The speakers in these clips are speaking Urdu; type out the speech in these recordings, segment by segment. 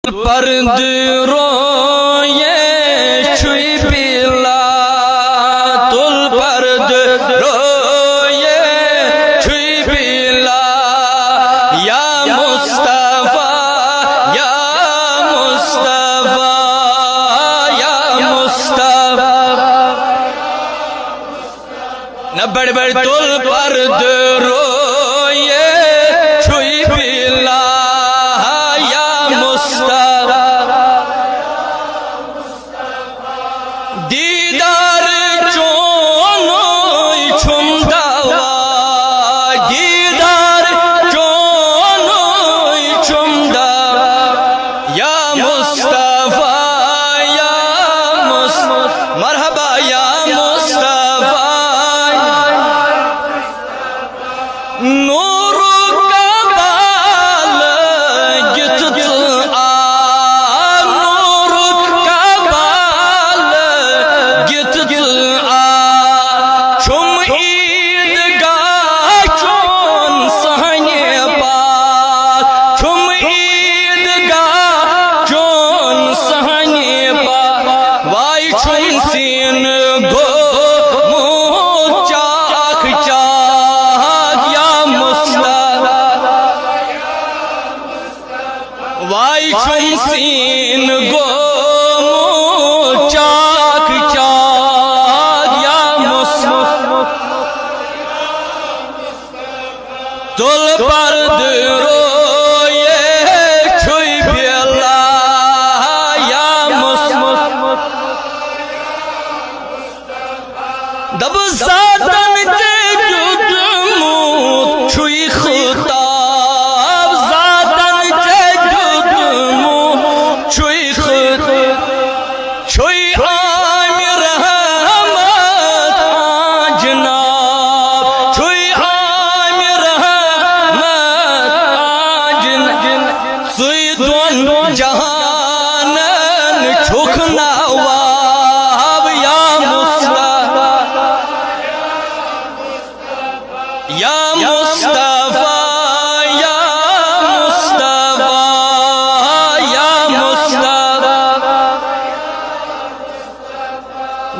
پرد روئے چھوئی پیلا تل پرد روئے چھوئی پیلا یا مصطفیٰ یا مصطفیٰ یا مصطفیٰ نہ بڑھ بڑھ تل پرد روئے چھوئی پیلا دیدار چونوی چھم دوا دیدار چونوی چھم دوا یا مصطفیٰ یا مصطفیٰ مرحبا یا مصطفیٰ نور کا بال گتت وائی چھم سین گو چاک چاک یا مصطفیٰ تل پرد روئے چھوئی پیلا یا مصطفیٰ دب زادن تے جدموت چھوئی خطا چھوئی عامر احمد جناب چھوئی عامر احمد جناب سوئی دون جہانن چھکنا واب یا مصطفیٰ یا مصطفیٰ یا مصطفیٰ یا مصطفیٰ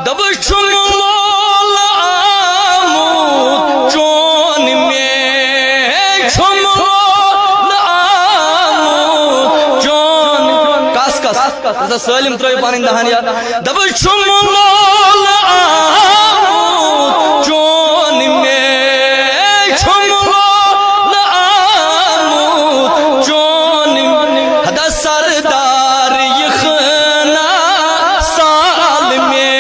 دب چھم مول آمود چون میں چھم مول آمود چون کاس کاس سالم تروی پانی دہان یا دب چھم مول آمود چون میں چھم مول آمود چون حدا سردار یخنا سال میں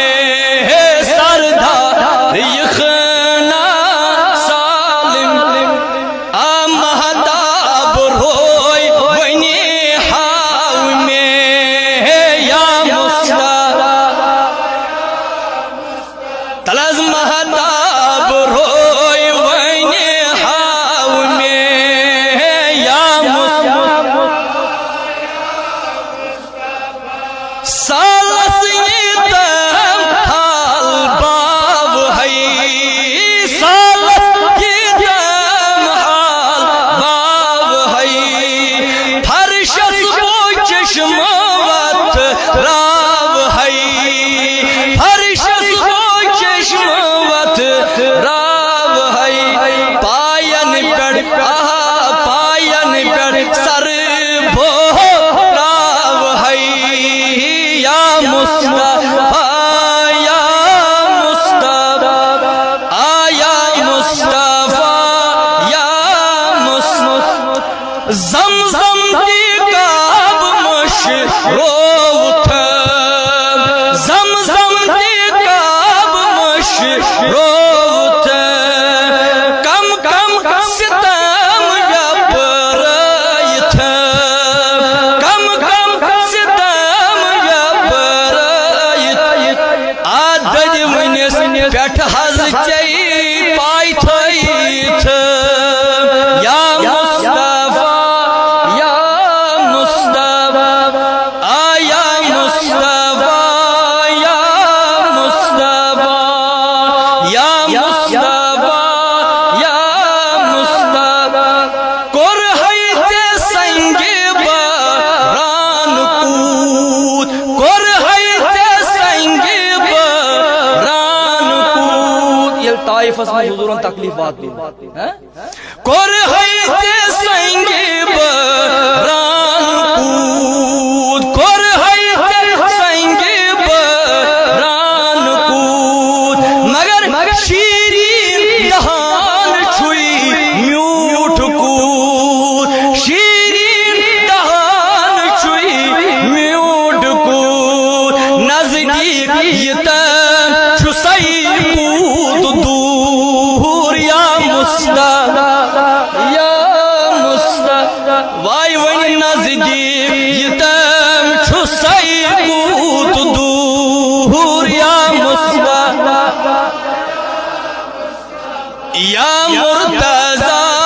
تلز مہتاب روئی وینی حاو میں یا مصطفیٰ سالس یدم حال باب ہے سالس یدم حال باب ہے فرشس بو چشموت راب ہے فرشس چشموت راب ہے پائن پڑ پائن پڑ سر بو راب ہے یا مصطفیٰ یا مصطفیٰ آیا مصطفیٰ یا مصطفیٰ زمزم دی کعب مشروط زمزم دی کعب مشروط کم کم ستم یپ رایت کم کم ستم یپ رایت آدھد ونس پیٹھ حض چئی پائی تھائیت یا مصطفیٰ یا مصطفیٰ آیا مصطفیٰ یا مصطفیٰ یا مصطفیٰ یا مصطفیٰ کور حیث سنگ باران طائف اس میں حضورن تکلیف وات دی کور ہے سنگ بران کود کور ہے سنگ بران کود مگر شیرین دہان چھوئی میوٹ کود شیرین دہان چھوئی میوٹ کود نزدیک یتن چھسائی کود دور یا مصطفی یا مصطفی وائی ونی نزدیک یتن چھسائی کود دور یا مصطفی یا مرتضی